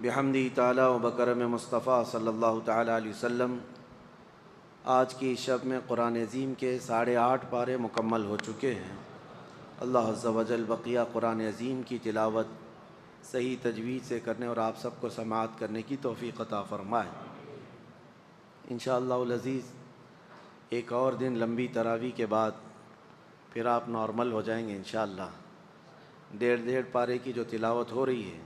بحمدی تعالی و بکرم مصطفیٰ صلی اللہ تعالی علیہ وسلم، آج کی شب میں قرآن عظیم کے 8.5 پارے مکمل ہو چکے ہیں۔ اللہ عز و جل بقیہ قرآن عظیم کی تلاوت صحیح تجوید سے کرنے اور آپ سب کو سماعت کرنے کی توفیق عطا فرمائے۔ انشاءاللہ العزیز ایک اور دن لمبی تراویح کے بعد پھر آپ نارمل ہو جائیں گے انشاءاللہ۔ 1.5 پارے کی جو تلاوت ہو رہی ہے،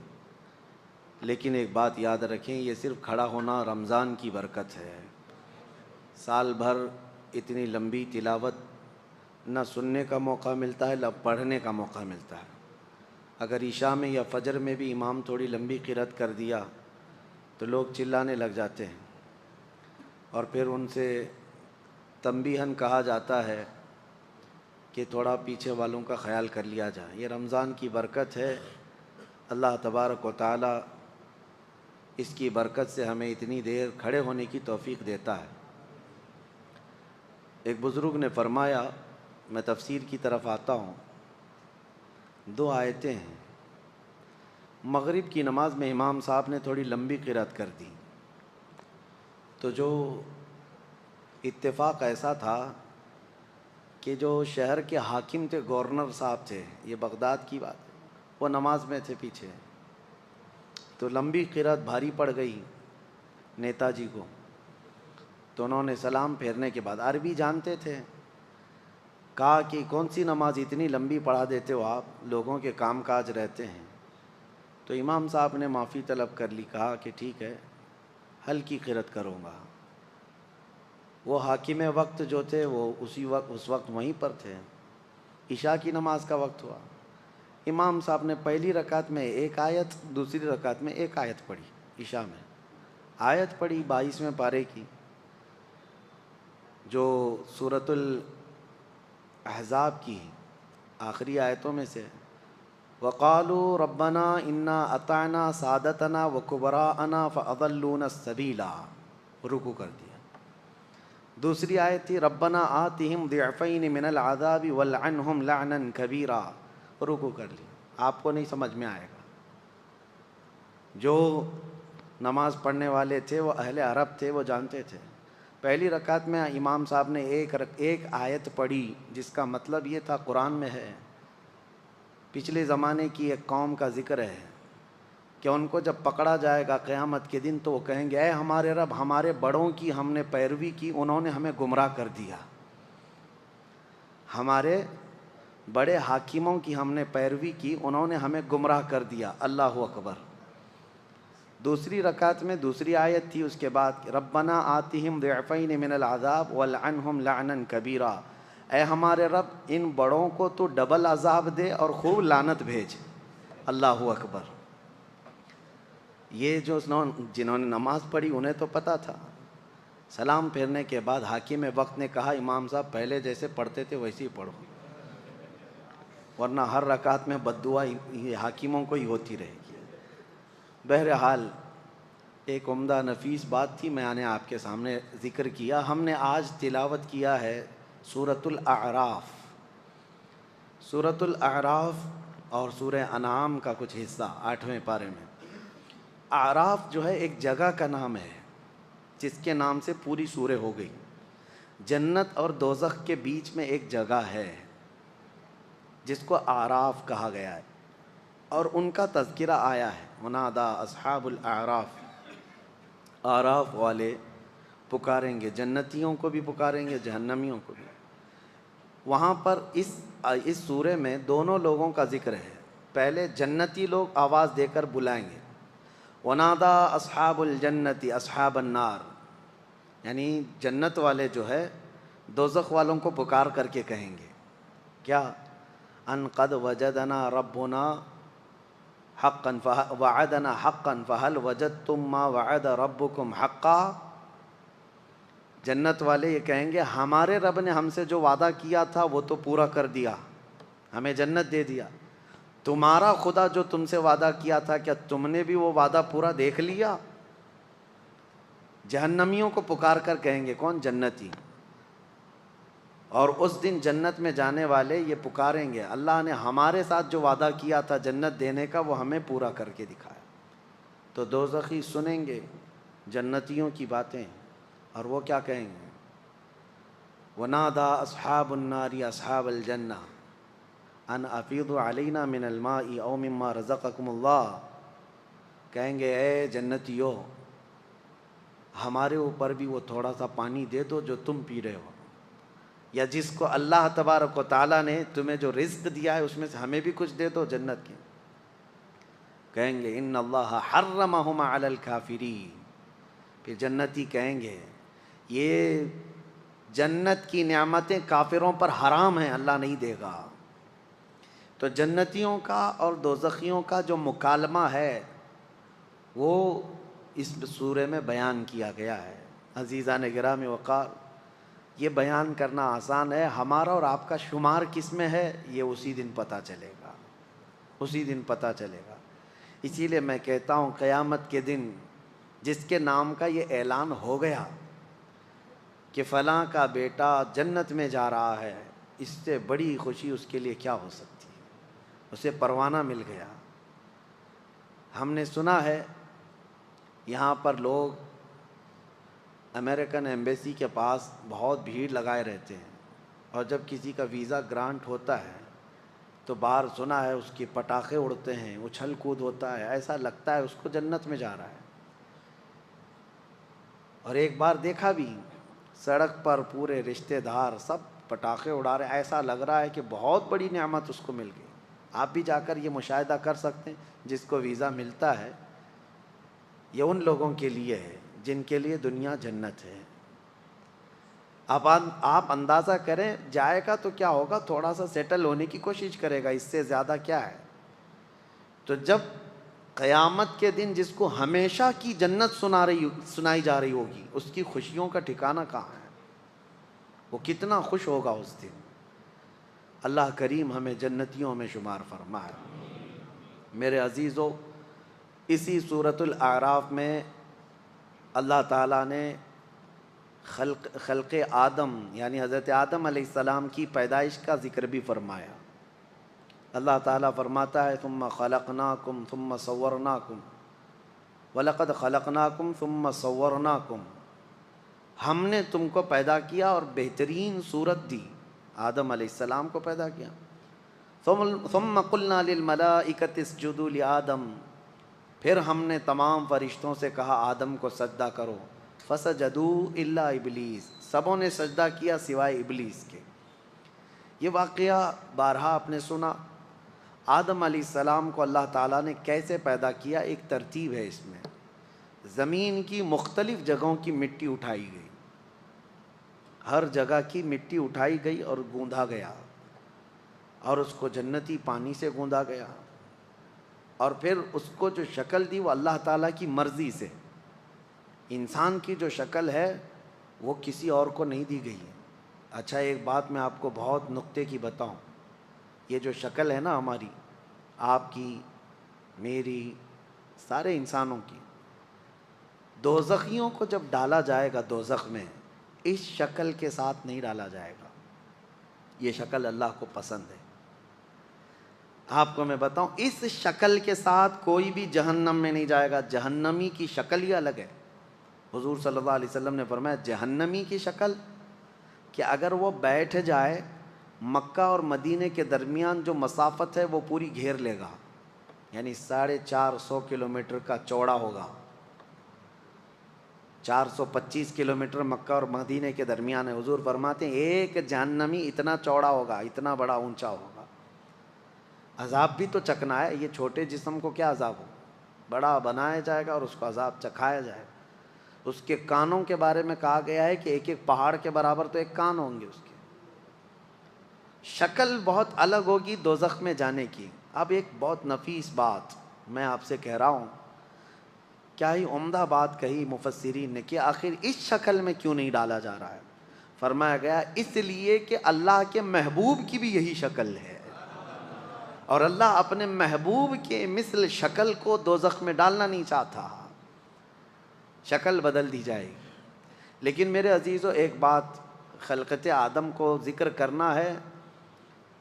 لیکن ایک بات یاد رکھیں، یہ صرف کھڑا ہونا رمضان کی برکت ہے۔ سال بھر اتنی لمبی تلاوت نہ سننے کا موقع ملتا ہے نہ پڑھنے کا موقع ملتا ہے۔ اگر عشاء میں یا فجر میں بھی امام تھوڑی لمبی قرأت کر دیا تو لوگ چلانے لگ جاتے ہیں، اور پھر ان سے تنبیہاً کہا جاتا ہے کہ تھوڑا پیچھے والوں کا خیال کر لیا جائے۔ یہ رمضان کی برکت ہے، اللہ تبارک و تعالی اس کی برکت سے ہمیں اتنی دیر کھڑے ہونے کی توفیق دیتا ہے۔ ایک بزرگ نے فرمایا، میں تفسیر کی طرف آتا ہوں، 2 آیتیں ہیں۔ مغرب کی نماز میں امام صاحب نے تھوڑی لمبی قرأت کر دی، تو جو اتفاق ایسا تھا کہ جو شہر کے حاکم تھے، گورنر صاحب تھے، یہ بغداد کی بات، وہ نماز میں تھے پیچھے، تو لمبی قرأت بھاری پڑ گئی نیتا جی کو، تو انہوں نے سلام پھیرنے کے بعد، عربی جانتے تھے، کہا کہ کون سی نماز اتنی لمبی پڑھا دیتے ہو آپ، لوگوں کے کام کاج رہتے ہیں۔ تو امام صاحب نے معافی طلب کر لی، کہا کہ ٹھیک ہے ہلکی قرأت کروں گا۔ وہ حاکم وقت جو تھے وہ اس وقت وہیں پر تھے، عشاء کی نماز کا وقت ہوا، امام صاحب نے پہلی رکعت میں 1 آیت، دوسری رکعت میں 1 آیت پڑھی، عشاء میں آیت پڑھی 22ویں پارے کی، جو سورۃ الاحزاب کی آخری آیتوں میں سے، وَقَالُوا رَبَّنَا إِنَّا أَطَعْنَا سَادَتَنَا وَكُبَرَاءَنَا فَأَضَلُّونَا السَّبِيلَ، رکوع کر دیا۔ دوسری آیت تھی رَبَّنَا آتِهِمْ ضِعْفَيْنِ مِنَ الْعَذَابِ وَالْعَنْهُمْ لَعْنًا كَبِيرًا، رکوع کر لیا۔ آپ کو نہیں سمجھ میں آئے گا، جو نماز پڑھنے والے تھے وہ اہل عرب تھے، وہ جانتے تھے۔ پہلی رکعت میں امام صاحب نے ایک آیت پڑھی، جس کا مطلب یہ تھا، قرآن میں ہے، پچھلے زمانے کی ایک قوم کا ذکر ہے کہ ان کو جب پکڑا جائے گا قیامت کے دن تو وہ کہیں گے، اے ہمارے رب، ہمارے بڑوں کی ہم نے پیروی کی، انہوں نے ہمیں گمراہ کر دیا، ہمارے بڑے حاکموں کی ہم نے پیروی کی، انہوں نے ہمیں گمراہ کر دیا۔ اللہ اکبر۔ دوسری رکعت میں دوسری آیت تھی اس کے بعد، ربنا آتِہم ضِعْفَيْنِ مِنَ الْعَذَابِ وَالْعَنْهُمْ لَعْنًا كَبِيرًا، اے ہمارے رب ان بڑوں کو تو ڈبل عذاب دے اور خوب لعنت بھیج۔ اللہ اکبر۔ یہ جنہوں نے نماز پڑھی انہیں تو پتہ تھا۔ سلام پھیرنے کے بعد حاکم وقت نے کہا، امام صاحب پہلے جیسے پڑھتے تھے ویسے ہی پڑھو، ورنہ ہر رکعت میں بد دعا حاکموں کو ہی ہوتی رہے گی۔ بہرحال ایک عمدہ نفیس بات تھی، میں نے آپ کے سامنے ذکر کیا۔ ہم نے آج تلاوت کیا ہے سورۃ الاعراف، سورۃ الاعراف اور سورہ انعام کا کچھ حصہ 8ویں پارے میں۔ اعراف جو ہے ایک جگہ کا نام ہے، جس کے نام سے پوری سورہ ہو گئی۔ جنت اور دوزخ کے بیچ میں ایک جگہ ہے جس کو اعراف کہا گیا ہے، اور ان کا تذکرہ آیا ہے، منادا اصحاب الاعراف، اعراف والے پکاریں گے، جنتیوں کو بھی پکاریں گے، جہنمیوں کو بھی۔ وہاں پر اس سورہ میں دونوں لوگوں کا ذکر ہے۔ پہلے جنتی لوگ آواز دے کر بلائیں گے، ونادا اصحاب الجنت اصحاب النار، یعنی جنت والے جو ہے دوزخ والوں کو پکار کر کے کہیں گے کیا، ان قد وجدنا ربنا حقا وعدنا حقا فهل وجدتم ما وعد ربكم حقا۔ جنت والے یہ کہیں گے، ہمارے رب نے ہم سے جو وعدہ کیا تھا وہ تو پورا کر دیا، ہمیں جنت دے دیا، تمہارا خدا جو تم سے وعدہ کیا تھا کیا تم نے بھی وہ وعدہ پورا دیکھ لیا؟ جہنمیوں کو پکار کر کہیں گے، کون؟ جنتی۔ اور اس دن جنت میں جانے والے یہ پکاریں گے، اللہ نے ہمارے ساتھ جو وعدہ کیا تھا جنت دینے کا وہ ہمیں پورا کر کے دکھایا۔ تو دوزخی سنیں گے جنتیوں کی باتیں اور وہ کیا کہیں گے؟ وَنَادَى أَصْحَابُ النَّارِ أَصْحَابَ الْجَنَّةِ أَنْ أَفِيضُوا عَلَيْنَا مِنَ الْمَاءِ أَوْ مِمَّا رَزَقَكُمُ اللَّهُ، کہیں گے اے جنتیو ہمارے اوپر بھی وہ تھوڑا سا پانی دے دو جو تم پی رہے ہو، یا جس کو اللہ تبارک و تعالیٰ نے تمہیں جو رزق دیا ہے اس میں سے ہمیں بھی کچھ دے دو جنت کے۔ کہیں گے ان اللہ حرمہما علی الکافرین، پھر جنتی کہیں گے یہ جنت کی نعمتیں کافروں پر حرام ہیں، اللہ نہیں دے گا۔ تو جنتیوں کا اور دوزخیوں کا جو مکالمہ ہے وہ اس سورہ میں بیان کیا گیا ہے۔ عزیزان گرامی وقار، یہ بیان کرنا آسان ہے، ہمارا اور آپ کا شمار کس میں ہے یہ اسی دن پتہ چلے گا، اسی دن پتہ چلے گا۔ اسی لیے میں کہتا ہوں قیامت کے دن جس کے نام کا یہ اعلان ہو گیا کہ فلاں کا بیٹا جنت میں جا رہا ہے، اس سے بڑی خوشی اس کے لیے کیا ہو سکتی ہے، اسے پروانہ مل گیا۔ ہم نے سنا ہے یہاں پر لوگ امریکن ایمبیسی کے پاس بہت بھیڑ لگائے رہتے ہیں، اور جب کسی کا ویزا گرانٹ ہوتا ہے تو باہر سنا ہے اس کے پٹاخے اڑتے ہیں، اچھل کود ہوتا ہے، ایسا لگتا ہے اس کو جنت میں جا رہا ہے۔ اور ایک بار دیکھا بھی سڑک پر پورے رشتہ دار سب پٹاخے اڑا رہے ہیں، ایسا لگ رہا ہے کہ بہت بڑی نعمت اس کو مل گئی۔ آپ بھی جا کر یہ مشاہدہ کر سکتے ہیں، جس کو ویزا ملتا ہے یہ ان لوگوں کے لیے ہے جن کے لیے دنیا جنت ہے۔ اب آپ اندازہ کریں جائے گا تو کیا ہوگا، تھوڑا سا سیٹل ہونے کی کوشش کرے گا، اس سے زیادہ کیا ہے۔ تو جب قیامت کے دن جس کو ہمیشہ کی جنت سنائی جا رہی ہوگی، اس کی خوشیوں کا ٹھکانہ کہاں ہے، وہ کتنا خوش ہوگا اس دن۔ اللہ کریم ہمیں جنتیوں میں شمار فرمائے۔ میرے عزیزو، اسی سورۃ الاعراف میں اللہ تعالیٰ نے خلق آدم یعنی حضرت آدم علیہ السلام کی پیدائش کا ذکر بھی فرمایا۔ اللہ تعالیٰ فرماتا ہے ثم خلقناکم ثم صورناکم وَلَقَدْ خَلَقْنَاكُمْ ثُمَّ صَوَّرْنَاكُمْ، ہم نے تم کو پیدا کیا اور بہترین صورت دی، آدم علیہ السلام کو پیدا کیا۔ ثُمَّ قُلْنَا لِلْمَلَائِكَةِ اسْجُدُوا لِآدَمَ، پھر ہم نے تمام فرشتوں سے کہا آدم کو سجدہ کرو، فَسَجَدُوا إِلَّا إِبْلِيسَ، سبوں نے سجدہ کیا سوائے ابلیس کے۔ یہ واقعہ بارہا آپ نے سنا۔ آدم علیہ السلام کو اللہ تعالیٰ نے کیسے پیدا کیا، ایک ترتیب ہے اس میں۔ زمین کی مختلف جگہوں کی مٹی اٹھائی گئی، ہر جگہ کی مٹی اٹھائی گئی اور گوندھا گیا، اور اس کو جنتی پانی سے گوندا گیا، اور پھر اس کو جو شکل دی وہ اللہ تعالیٰ کی مرضی سے۔ انسان کی جو شکل ہے وہ کسی اور کو نہیں دی گئی ہے۔ اچھا ایک بات میں آپ کو بہت نقطے کی بتاؤں، یہ جو شکل ہے نا ہماری، آپ کی، میری، سارے انسانوں کی، دوزخیوں کو جب ڈالا جائے گا دوزخ میں اس شکل کے ساتھ نہیں ڈالا جائے گا، یہ شکل اللہ کو پسند ہے۔ آپ کو میں بتاؤں اس شکل کے ساتھ کوئی بھی جہنم میں نہیں جائے گا، جہنمی کی شکل ہی الگ ہے۔ حضور صلی اللہ علیہ وسلم نے فرمایا جہنمی کی شکل کہ اگر وہ بیٹھ جائے مکہ اور مدینے کے درمیان جو مسافت ہے وہ پوری گھیر لے گا، یعنی 450 کلومیٹر کا چوڑا ہوگا۔ 425 کلومیٹر مکہ اور مدینے کے درمیان ہے۔ حضور فرماتے ہیں ایک جہنمی اتنا چوڑا ہوگا، اتنا بڑا اونچا ہوگا۔ عذاب بھی تو چکنا ہے، یہ چھوٹے جسم کو کیا عذاب ہو، بڑا بنایا جائے گا اور اس کو عذاب چکھایا جائے گا۔ اس کے کانوں کے بارے میں کہا گیا ہے کہ ایک ایک پہاڑ کے برابر تو ایک کان ہوں گے اس کے۔ شکل بہت الگ ہوگی دوزخ میں جانے کی۔ اب ایک بہت نفیس بات میں آپ سے کہہ رہا ہوں، کیا ہی عمدہ بات کہی مفسرین نے کہ آخر اس شکل میں کیوں نہیں ڈالا جا رہا ہے۔ فرمایا گیا اس لیے کہ اللہ کے محبوب کی بھی یہی شکل ہے، اور اللہ اپنے محبوب کے مثل شکل کو دوزخ میں ڈالنا نہیں چاہتا، شکل بدل دی جائے گی۔ لیکن میرے عزیزو ایک بات خلقت آدم کو ذکر کرنا ہے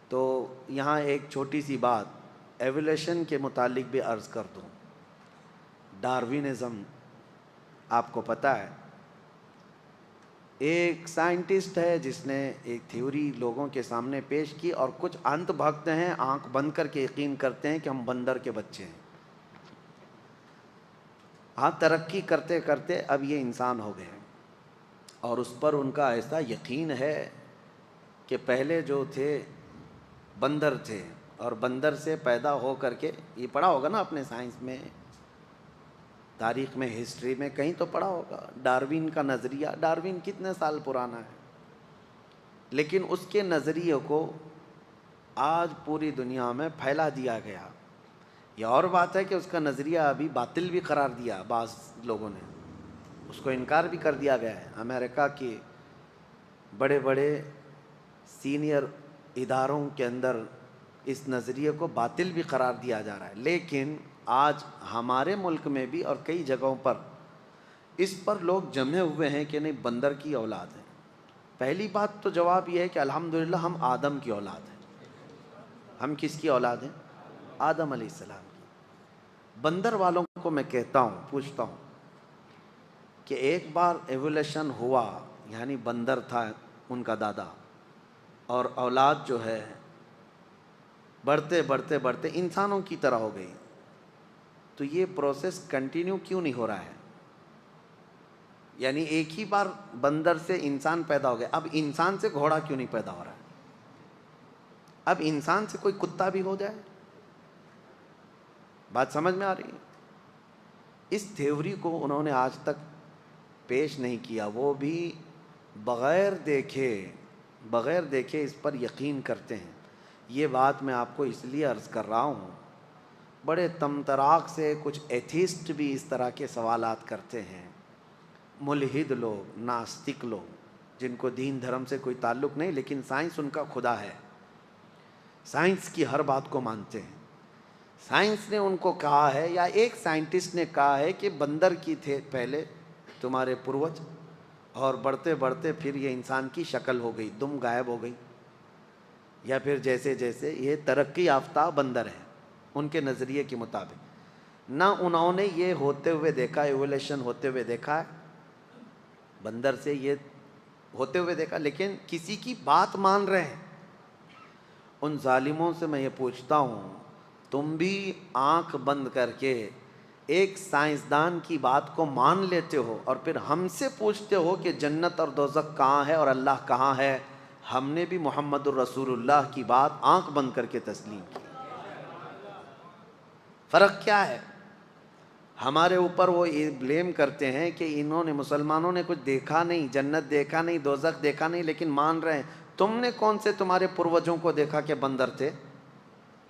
تو یہاں ایک چھوٹی سی بات ایولیوشن کے متعلق بھی عرض کر دوں۔ ڈاروینزم آپ کو پتہ ہے، ایک سائنٹسٹ ہے جس نے ایک تھیوری لوگوں کے سامنے پیش کی، اور کچھ انت بھگت ہیں آنکھ بند کر کے یقین کرتے ہیں کہ ہم بندر کے بچے ہیں۔ ہاں، ترقی کرتے کرتے اب یہ انسان ہو گئے، اور اس پر ان کا ایسا یقین ہے کہ پہلے جو تھے بندر تھے، اور بندر سے پیدا ہو کر کے، یہ پڑھا ہوگا نا اپنے سائنس میں، تاریخ میں، ہسٹری میں کہیں تو پڑھا ہوگا، ڈاروین کا نظریہ۔ ڈاروین کتنے سال پرانا ہے، لیکن اس کے نظریے کو آج پوری دنیا میں پھیلا دیا گیا۔ یہ اور بات ہے کہ اس کا نظریہ ابھی باطل بھی قرار دیا بعض لوگوں نے، اس کو انکار بھی کر دیا گیا ہے۔ امریکہ کے بڑے بڑے سینئر اداروں کے اندر اس نظریے کو باطل بھی قرار دیا جا رہا ہے، لیکن آج ہمارے ملک میں بھی اور کئی جگہوں پر اس پر لوگ جمے ہوئے ہیں کہ نہیں، بندر کی اولاد ہے۔ پہلی بات تو جواب یہ ہے کہ الحمدللہ ہم آدم کی اولاد ہیں۔ ہم کس کی اولاد ہیں؟ آدم علیہ السلام کی۔ بندر والوں کو میں کہتا ہوں، پوچھتا ہوں کہ ایک بار ایولیشن ہوا، یعنی بندر تھا ان کا دادا، اور اولاد جو ہے بڑھتے بڑھتے بڑھتے انسانوں کی طرح ہو گئی، تو یہ پروسیس کنٹینیو کیوں نہیں ہو رہا ہے؟ یعنی ایک ہی بار بندر سے انسان پیدا ہو گیا، اب انسان سے گھوڑا کیوں نہیں پیدا ہو رہا ہے؟ اب انسان سے کوئی کتا بھی ہو جائے؟ بات سمجھ میں آ رہی ہے؟ اس تھیوری کو انہوں نے آج تک پیش نہیں کیا، وہ بھی بغیر دیکھے اس پر یقین کرتے ہیں۔ یہ بات میں آپ کو اس لیے عرض کر رہا ہوں، بڑے تمطراق سے کچھ ایتھیسٹ بھی اس طرح کے سوالات کرتے ہیں، ملحد لوگ، ناستک لوگ، جن کو دین دھرم سے کوئی تعلق نہیں، لیکن سائنس ان کا خدا ہے، سائنس کی ہر بات کو مانتے ہیں۔ سائنس نے ان کو کہا ہے، یا ایک سائنٹسٹ نے کہا ہے کہ بندر کی تھے پہلے تمہارے پروج، اور بڑھتے بڑھتے پھر یہ انسان کی شکل ہو گئی، دم غائب ہو گئی، یا پھر جیسے جیسے یہ ترقی یافتہ بندر ہے ان کے نظریے کے مطابق۔ نہ انہوں نے یہ ہوتے ہوئے دیکھا، ایولیشن ہوتے ہوئے دیکھا ہے، بندر سے یہ ہوتے ہوئے دیکھا، لیکن کسی کی بات مان رہے ہیں۔ ان ظالموں سے میں یہ پوچھتا ہوں، تم بھی آنکھ بند کر کے ایک سائنسدان کی بات کو مان لیتے ہو، اور پھر ہم سے پوچھتے ہو کہ جنت اور دوزخ کہاں ہے اور اللہ کہاں ہے؟ ہم نے بھی محمد الرسول اللہ کی بات آنکھ بند کر کے تسلیم کی۔ فرق کیا ہے؟ ہمارے اوپر وہ یہ بلیم کرتے ہیں کہ انہوں نے، مسلمانوں نے کچھ دیکھا نہیں، جنت دیکھا نہیں، دوزخ دیکھا نہیں، لیکن مان رہے ہیں۔ تم نے کون سے تمہارے پروجوں کو دیکھا کہ بندر تھے؟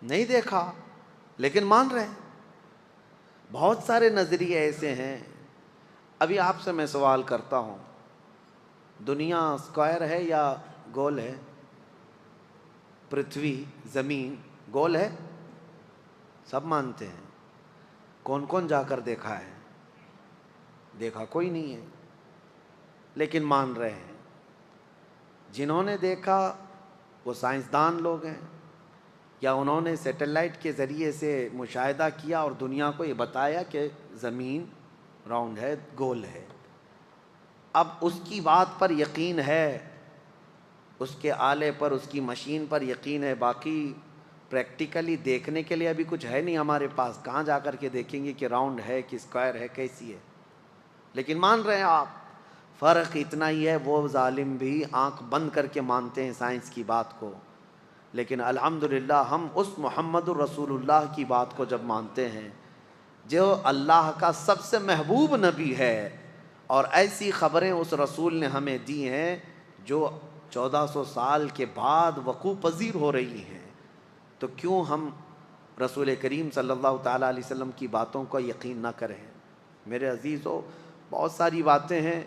نہیں دیکھا، لیکن مان رہے ہیں۔ بہت سارے نظریے ایسے ہیں۔ ابھی آپ سے میں سوال کرتا ہوں، دنیا اسکوائر ہے یا گول ہے؟ پرتھوی، زمین گول ہے؟ سب مانتے ہیں۔ کون کون جا کر دیکھا ہے؟ دیکھا کوئی نہیں ہے، لیکن مان رہے ہیں۔ جنہوں نے دیکھا وہ سائنسدان لوگ ہیں، یا انہوں نے سیٹلائٹ کے ذریعے سے مشاہدہ کیا اور دنیا کو یہ بتایا کہ زمین راؤنڈ ہے، گول ہے۔ اب اس کی بات پر یقین ہے، اس کے آلے پر، اس کی مشین پر یقین ہے، باقی پریکٹیکلی دیکھنے کے لیے ابھی کچھ ہے نہیں ہمارے پاس، کہاں جا کر کے دیکھیں گے کہ راؤنڈ ہے کہ اسکوائر ہے، کیسی ہے، لیکن مان رہے ہیں آپ۔ فرق اتنا ہی ہے، وہ ظالم بھی آنکھ بند کر کے مانتے ہیں سائنس کی بات کو، لیکن الحمدللہ ہم اس محمد الرسول اللہ کی بات کو جب مانتے ہیں جو اللہ کا سب سے محبوب نبی ہے، اور ایسی خبریں اس رسول نے ہمیں دی ہیں جو 1400 سال کے بعد وقوع پذیر ہو رہی ہیں، تو کیوں ہم رسول کریم صلی اللہ تعالیٰ علیہ وسلم کی باتوں کو یقین نہ کریں؟ میرے عزیزو، بہت ساری باتیں ہیں،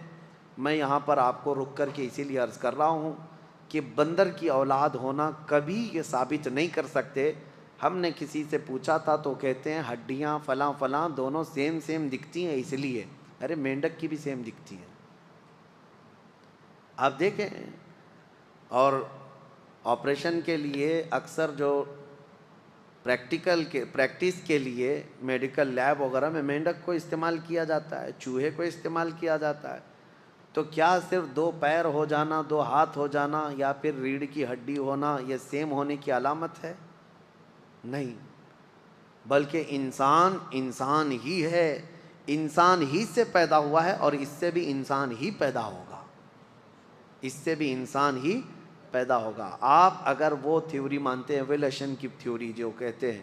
میں یہاں پر آپ کو رک کر کے اسی لیے عرض کر رہا ہوں کہ بندر کی اولاد ہونا کبھی یہ ثابت نہیں کر سکتے۔ ہم نے کسی سے پوچھا تھا تو کہتے ہیں ہڈیاں فلاں فلاں دونوں سیم سیم دکھتی ہیں اس لیے۔ ارے مینڈک کی بھی سیم دکھتی ہیں، آپ دیکھیں۔ اور آپریشن کے لیے اکثر جو پریکٹس کے لیے میڈیکل لیب وغیرہ میں مینڈک کو استعمال کیا جاتا ہے، چوہے کو استعمال کیا جاتا ہے، تو کیا صرف 2 پیر ہو جانا، 2 ہاتھ ہو جانا یا پھر ریڑھ کی ہڈی ہونا یہ سیم ہونے کی علامت ہے؟ نہیں، بلکہ انسان ہی ہے، انسان ہی سے پیدا ہوا ہے اور اس سے بھی انسان ہی پیدا ہوگا، اس سے بھی انسان ہی پیدا ہوگا۔ آپ اگر وہ تھیوری مانتے ہیں، ایوولوشن کی تھیوری جو کہتے ہیں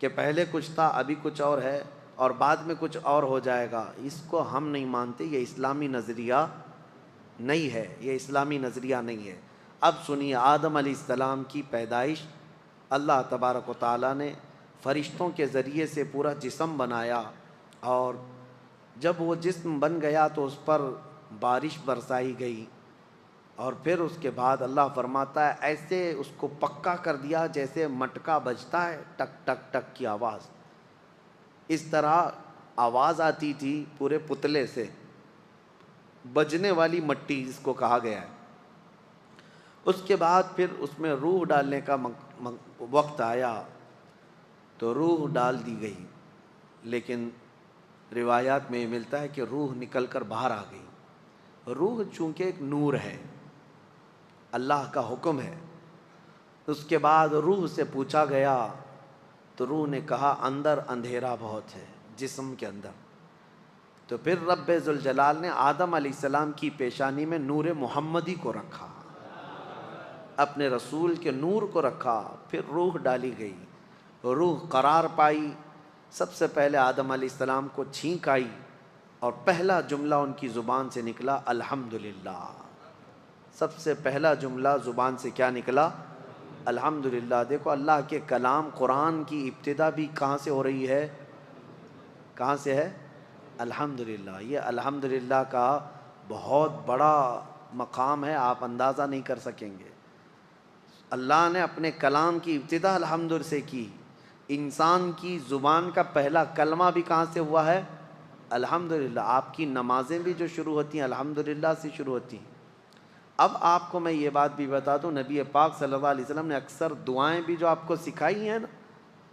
کہ پہلے کچھ تھا ابھی کچھ اور ہے اور بعد میں کچھ اور ہو جائے گا، اس کو ہم نہیں مانتے، یہ اسلامی نظریہ نہیں ہے، یہ اسلامی نظریہ نہیں ہے۔ اب سنیے، آدم علیہ السلام کی پیدائش اللہ تبارک و تعالیٰ نے فرشتوں کے ذریعے سے پورا جسم بنایا، اور جب وہ جسم بن گیا تو اس پر بارش برسائی گئی، اور پھر اس کے بعد اللہ فرماتا ہے ایسے اس کو پکا کر دیا جیسے مٹکا بجتا ہے، ٹک ٹک ٹک کی آواز، اس طرح آواز آتی تھی پورے پتلے سے، بجنے والی مٹی جس کو کہا گیا ہے۔ اس کے بعد پھر اس میں روح ڈالنے کا وقت آیا تو روح ڈال دی گئی، لیکن روایات میں یہ ملتا ہے کہ روح نکل کر باہر آ گئی۔ روح چونکہ ایک نور ہے، اللہ کا حکم ہے۔ اس کے بعد روح سے پوچھا گیا تو روح نے کہا اندر اندھیرا بہت ہے جسم کے اندر، تو پھر رب ذوالجلال نے آدم علیہ السلام کی پیشانی میں نور محمدی کو رکھا، اپنے رسول کے نور کو رکھا، پھر روح ڈالی گئی، روح قرار پائی۔ سب سے پہلے آدم علیہ السلام کو چھینک آئی اور پہلا جملہ ان کی زبان سے نکلا الحمدللہ۔ سب سے پہلا جملہ زبان سے کیا نکلا؟ الحمدللہ۔ دیکھو اللہ کے کلام قرآن کی ابتدا بھی کہاں سے ہو رہی ہے؟ کہاں سے ہے؟ الحمدللہ۔ یہ الحمدللہ کا بہت بڑا مقام ہے، آپ اندازہ نہیں کر سکیں گے۔ اللہ نے اپنے کلام کی ابتدا الحمد سے کی۔ انسان کی زبان کا پہلا کلمہ بھی کہاں سے ہوا ہے؟ الحمدللہ۔ آپ کی نمازیں بھی جو شروع ہوتی ہیں الحمدللہ سے شروع ہوتی ہیں۔ اب آپ کو میں یہ بات بھی بتا دوں، نبی پاک صلی اللہ علیہ وسلم نے اکثر دعائیں بھی جو آپ کو سکھائی ہیں نا،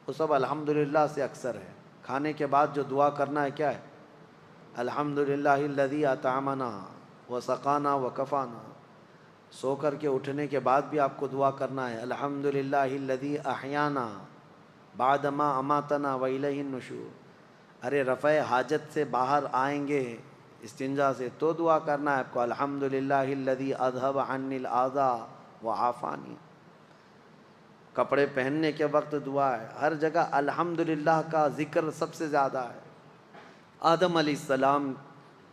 وہ سب الحمدللہ سے اکثر ہے۔ کھانے کے بعد جو دعا کرنا ہے کیا ہے؟ الحمدللہ الذی اطعمنا وسقانا وکفانا۔ سو کر کے اٹھنے کے بعد بھی آپ کو دعا کرنا ہے الحمدللہ الذی احیانا بعد ما اماتنا والیہ النشور۔ ارے رفع حاجت سے باہر آئیں گے استنجا سے تو دعا کرنا ہے آپ کو الحمدللہ الذی اذھب عنی الاذی وعافانی۔ کپڑے پہننے کے وقت دعا ہے، ہر جگہ الحمدللہ کا ذکر سب سے زیادہ ہے۔ آدم علیہ السلام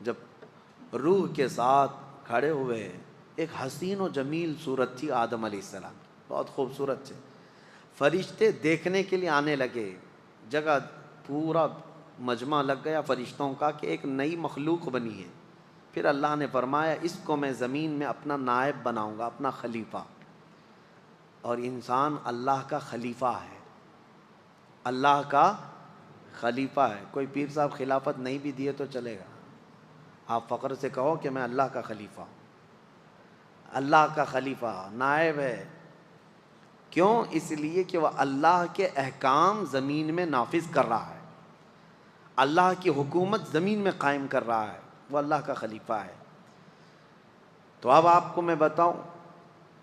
جب روح کے ساتھ کھڑے ہوئے، ایک حسین و جمیل صورت تھی آدم علیہ السلام کی، بہت خوبصورت تھے۔ فرشتے دیکھنے کے لیے آنے لگے، جگہ پورا مجمع لگ گیا فرشتوں کا کہ ایک نئی مخلوق بنی ہے۔ پھر اللہ نے فرمایا اس کو میں زمین میں اپنا نائب بناؤں گا، اپنا خلیفہ۔ اور انسان اللہ کا خلیفہ ہے، اللہ کا خلیفہ ہے۔ کوئی پیر صاحب خلافت نہیں بھی دیے تو چلے گا، آپ فخر سے کہو کہ میں اللہ کا خلیفہ ہوں۔ اللہ کا خلیفہ نائب ہے، کیوں؟ اس لیے کہ وہ اللہ کے احکام زمین میں نافذ کر رہا ہے، اللہ کی حکومت زمین میں قائم کر رہا ہے، وہ اللہ کا خلیفہ ہے۔ تو اب آپ کو میں بتاؤں،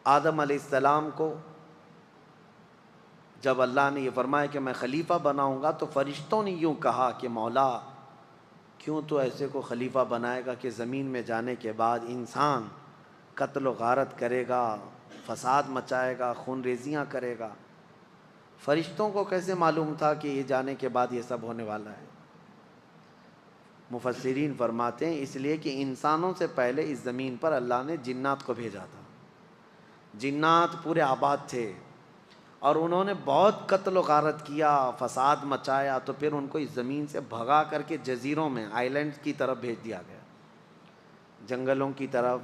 آدم علیہ السلام کو جب اللہ نے یہ فرمایا کہ میں خلیفہ بناؤں گا تو فرشتوں نے یوں کہا کہ مولا کیوں تو ایسے کو خلیفہ بنائے گا کہ زمین میں جانے کے بعد انسان قتل و غارت کرے گا، فساد مچائے گا، خون ریزیاں کرے گا۔ فرشتوں کو کیسے معلوم تھا کہ یہ جانے کے بعد یہ سب ہونے والا ہے؟ مفسرین فرماتے ہیں اس لیے کہ انسانوں سے پہلے اس زمین پر اللہ نے جنات کو بھیجا تھا۔ جنات پورے آباد تھے اور انہوں نے بہت قتل و غارت کیا، فساد مچایا، تو پھر ان کو اس زمین سے بھگا کر کے جزیروں میں، آئی لینڈ کی طرف بھیج دیا گیا، جنگلوں کی طرف،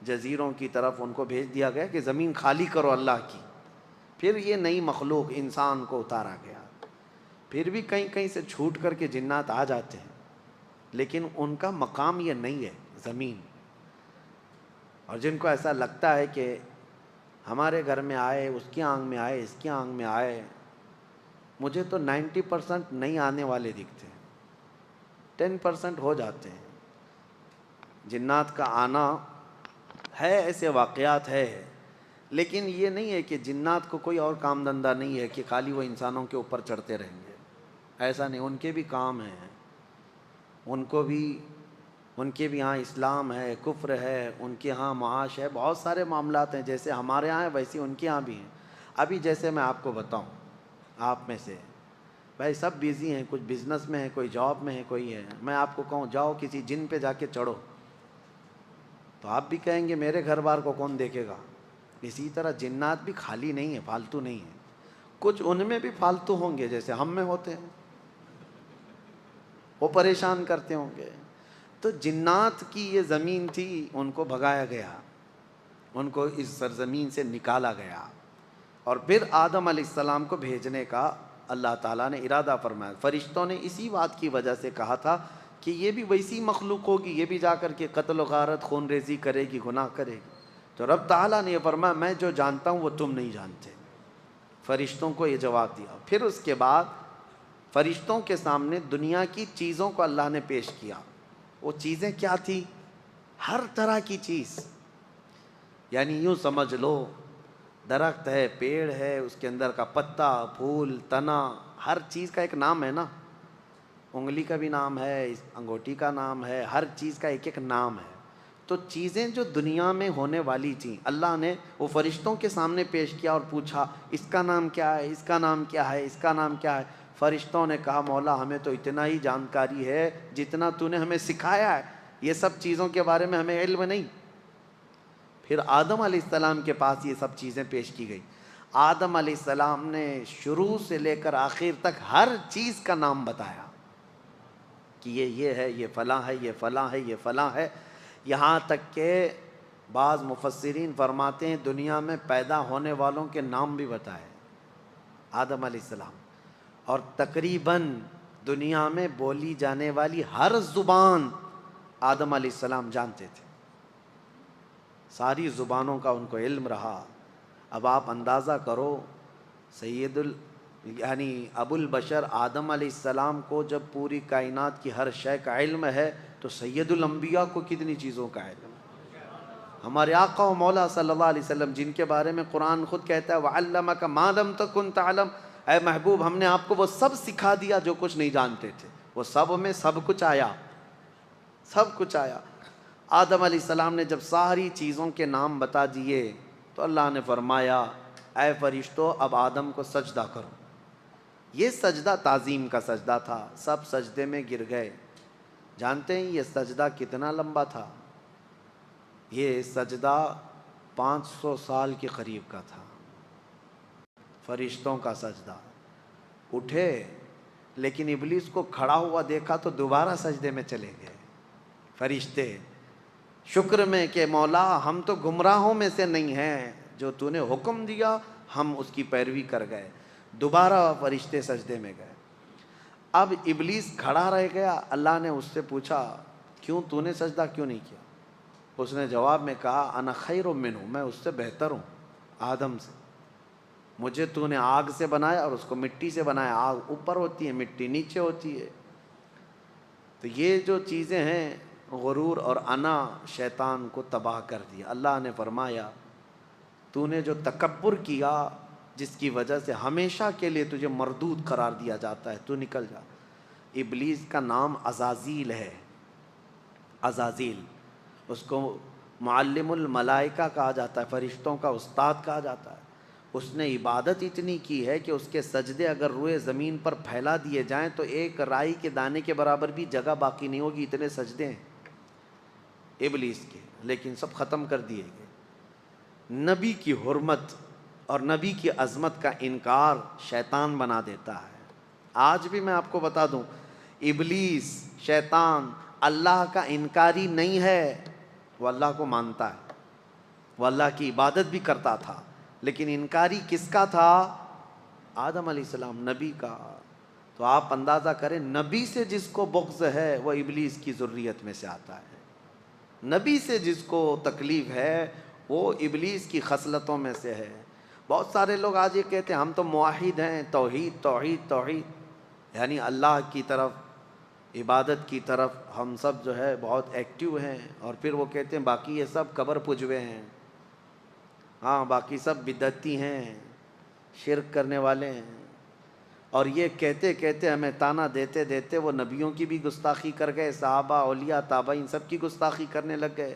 جزیروں کی طرف ان کو بھیج دیا گیا کہ زمین خالی کرو اللہ کی۔ پھر یہ نئی مخلوق انسان کو اتارا گیا۔ پھر بھی کہیں کہیں سے چھوٹ کر کے جنات آ جاتے ہیں، لیکن ان کا مقام یہ نہیں ہے زمین۔ اور جن کو ایسا لگتا ہے کہ ہمارے گھر میں آئے، اس کی آنگھ میں آئے، اس کی آنگھ میں آئے، مجھے تو 90% نہیں آنے والے دکھتے ہیں, 10% ہو جاتے ہیں. جنات کا آنا ہے, ایسے واقعات ہے, لیکن یہ نہیں ہے کہ جنات کو کوئی اور کام دھندہ نہیں ہے کہ خالی وہ انسانوں کے اوپر چڑھتے رہیں گے. ایسا نہیں, ان کے بھی کام ہیں, ان کے بھی ہاں اسلام ہے, کفر ہے, ان کے ہاں معاش ہے, بہت سارے معاملات ہیں. جیسے ہمارے ہاں ہیں ویسے ان کے ہاں بھی ہیں. ابھی جیسے میں آپ کو بتاؤں, آپ میں سے بھائی سب بیزی ہیں, کچھ بزنس میں ہے, کوئی جاب میں ہے, کوئی ہے. میں آپ کو کہوں جاؤ کسی جن پہ جا کے چڑھو, تو آپ بھی کہیں گے میرے گھر بار کو کون دیکھے گا. اسی طرح جنات بھی خالی نہیں ہے, فالتو نہیں ہے. کچھ ان میں بھی فالتو ہوں گے جیسے ہم میں ہوتے ہیں, وہ پریشان کرتے ہوں گے. تو جنات کی یہ زمین تھی, ان کو بھگایا گیا, ان کو اس سرزمین سے نکالا گیا, اور پھر آدم علیہ السلام کو بھیجنے کا اللہ تعالیٰ نے ارادہ فرمایا. فرشتوں نے اسی بات کی وجہ سے کہا تھا کہ یہ بھی ویسی مخلوق ہوگی, یہ بھی جا کر کے قتل و غارت, خون ریزی کرے گی, گناہ کرے گی. تو رب تعالیٰ نے یہ فرمایا میں جو جانتا ہوں وہ تم نہیں جانتے. فرشتوں کو یہ جواب دیا. پھر اس کے بعد فرشتوں کے سامنے دنیا کی چیزوں کو اللہ نے پیش کیا. وہ چیزیں کیا تھی؟ ہر طرح کی چیز, یعنی یوں سمجھ لو درخت ہے, پیڑ ہے, اس کے اندر کا پتا, پھول, تنا, ہر چیز کا ایک نام ہے نا. انگلی کا بھی نام ہے, انگوٹھی کا نام ہے, ہر چیز کا ایک ایک نام ہے. تو چیزیں جو دنیا میں ہونے والی تھیں اللہ نے وہ فرشتوں کے سامنے پیش کیا اور پوچھا اس کا نام کیا ہے, اس کا نام کیا ہے, اس کا نام کیا ہے. فرشتوں نے کہا مولا ہمیں تو اتنا ہی جانکاری ہے جتنا تو نے ہمیں سکھایا ہے, یہ سب چیزوں کے بارے میں ہمیں علم نہیں. پھر آدم علیہ السلام کے پاس یہ سب چیزیں پیش کی گئی. آدم علیہ السلام نے شروع سے لے کر آخر تک ہر چیز کا نام بتایا کہ یہ ہے, یہ فلاں ہے, یہ فلاں ہے, یہ فلاں ہے. یہاں تک کہ بعض مفسرین فرماتے ہیں دنیا میں پیدا ہونے والوں کے نام بھی بتائے آدم علیہ السلام, اور تقریباً دنیا میں بولی جانے والی ہر زبان آدم علیہ السلام جانتے تھے. ساری زبانوں کا ان کو علم رہا. اب آپ اندازہ کرو یعنی ابو البشر آدم علیہ السلام کو جب پوری کائنات کی ہر شے کا علم ہے تو سید الانبیاء کو کتنی چیزوں کا علم. ہمارے آقا و مولا صلی اللہ علیہ وسلم جن کے بارے میں قرآن خود کہتا ہے وَعَلَّمَكَ مَا لَمْ تَكُنْ تَعْلَمْ, اے محبوب ہم نے آپ کو وہ سب سکھا دیا جو کچھ نہیں جانتے تھے. وہ سب میں سب کچھ آیا, سب کچھ آیا. آدم علیہ السلام نے جب ساری چیزوں کے نام بتا دیے تو اللہ نے فرمایا اے فرشتو اب آدم کو سجدہ کرو. یہ سجدہ تعظیم کا سجدہ تھا, سب سجدے میں گر گئے. جانتے ہیں یہ سجدہ کتنا لمبا تھا؟ یہ سجدہ 500 سال کے قریب کا تھا. فرشتوں کا سجدہ. اٹھے لیکن ابلیس کو کھڑا ہوا دیکھا تو دوبارہ سجدے میں چلے گئے. فرشتے شکر میں کہ مولا ہم تو گمراہوں میں سے نہیں ہیں, جو تو نے حکم دیا ہم اس کی پیروی کر گئے. دوبارہ فرشتے سجدے میں گئے. اب ابلیس کھڑا رہ گیا. اللہ نے اس سے پوچھا کیوں تو نے سجدہ کیوں نہیں کیا؟ اس نے جواب میں کہا انا خیر منہ, میں اس سے بہتر ہوں آدم سے. مجھے تو نے آگ سے بنایا اور اس کو مٹی سے بنایا. آگ اوپر ہوتی ہے, مٹی نیچے ہوتی ہے. تو یہ جو چیزیں ہیں غرور اور انا شیطان کو تباہ کر دیا. اللہ نے فرمایا تو نے جو تکبر کیا جس کی وجہ سے ہمیشہ کے لیے تجھے مردود قرار دیا جاتا ہے, تو نکل جا. ابلیس کا نام عزازیل ہے. عزازیل, اس کو معلم الملائکہ کہا جاتا ہے, فرشتوں کا استاد کہا جاتا ہے. اس نے عبادت اتنی کی ہے کہ اس کے سجدے اگر روئے زمین پر پھیلا دیے جائیں تو ایک رائی کے دانے کے برابر بھی جگہ باقی نہیں ہوگی, اتنے سجدے ہیں ابلیس کے. لیکن سب ختم کر دیے گئے. نبی کی حرمت اور نبی کی عظمت کا انکار شیطان بنا دیتا ہے. آج بھی میں آپ کو بتا دوں ابلیس شیطان اللہ کا انکاری نہیں ہے, وہ اللہ کو مانتا ہے, وہ اللہ کی عبادت بھی کرتا تھا, لیکن انکاری کس کا تھا؟ آدم علیہ السلام, نبی کا. تو آپ اندازہ کریں نبی سے جس کو بغض ہے وہ ابلیس کی ذریت میں سے آتا ہے. نبی سے جس کو تکلیف ہے وہ ابلیس کی خصلتوں میں سے ہے. بہت سارے لوگ آج یہ کہتے ہیں ہم تو موحد ہیں، توحید توحید توحید، یعنی اللہ کی طرف، عبادت کی طرف ہم سب جو ہے بہت ایکٹیو ہیں، اور پھر وہ کہتے ہیں باقی یہ سب قبر پجوے ہیں، ہاں باقی سب بدعتی ہیں، شرک کرنے والے ہیں۔ اور یہ کہتے کہتے ہمیں تانا دیتے دیتے وہ نبیوں کی بھی گستاخی کر گئے، صحابہ، اولیاء، تابعین سب کی گستاخی کرنے لگ گئے۔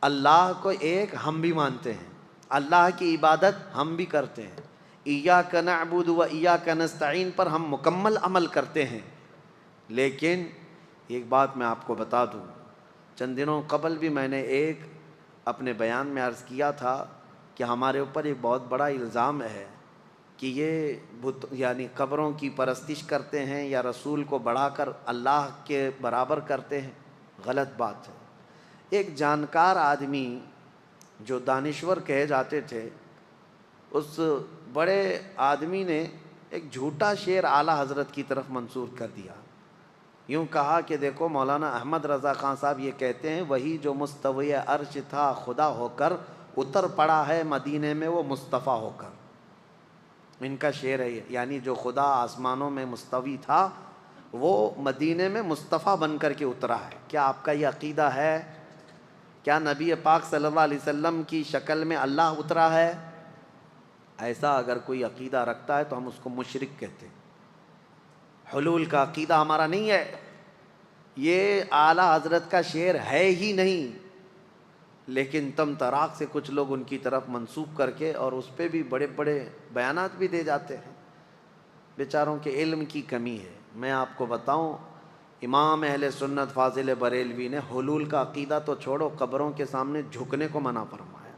اللہ کو ایک ہم بھی مانتے ہیں، اللہ کی عبادت ہم بھی کرتے ہیں، ایاک نعبد و ایاک نستعین پر ہم مکمل عمل کرتے ہیں۔ لیکن ایک بات میں آپ کو بتا دوں، چند دنوں قبل بھی میں نے ایک اپنے بیان میں عرض کیا تھا کہ ہمارے اوپر ایک بہت بڑا الزام ہے کہ یہ بت یعنی قبروں کی پرستش کرتے ہیں یا رسول کو بڑھا کر اللہ کے برابر کرتے ہیں، غلط بات ہے۔ ایک جانکار آدمی جو دانشور کہے جاتے تھے، اس بڑے آدمی نے ایک جھوٹا شعر اعلیٰ حضرت کی طرف منسوب کر دیا۔ یوں کہا کہ دیکھو مولانا احمد رضا خان صاحب یہ کہتے ہیں وہی جو مستوی عرش تھا خدا ہو کر، اتر پڑا ہے مدینے میں وہ مصطفیٰ ہو کر۔ ان کا شعر ہے، یعنی جو خدا آسمانوں میں مستوی تھا وہ مدینے میں مصطفیٰ بن کر کے اترا ہے۔ کیا آپ کا یہ عقیدہ ہے؟ کیا نبی پاک صلی اللہ علیہ وسلم کی شکل میں اللہ اترا ہے؟ ایسا اگر کوئی عقیدہ رکھتا ہے تو ہم اس کو مشرک کہتے ہیں۔ حلول کا عقیدہ ہمارا نہیں ہے، یہ اعلیٰ حضرت کا شعر ہے ہی نہیں، لیکن تم تراق سے کچھ لوگ ان کی طرف منسوب کر کے اور اس پہ بھی بڑے بڑے بیانات بھی دے جاتے ہیں۔ بیچاروں کے علم کی کمی ہے۔ میں آپ کو بتاؤں، امام اہل سنت فاضل بریلوی نے حلول کا عقیدہ تو چھوڑو، قبروں کے سامنے جھکنے کو منع فرمایا،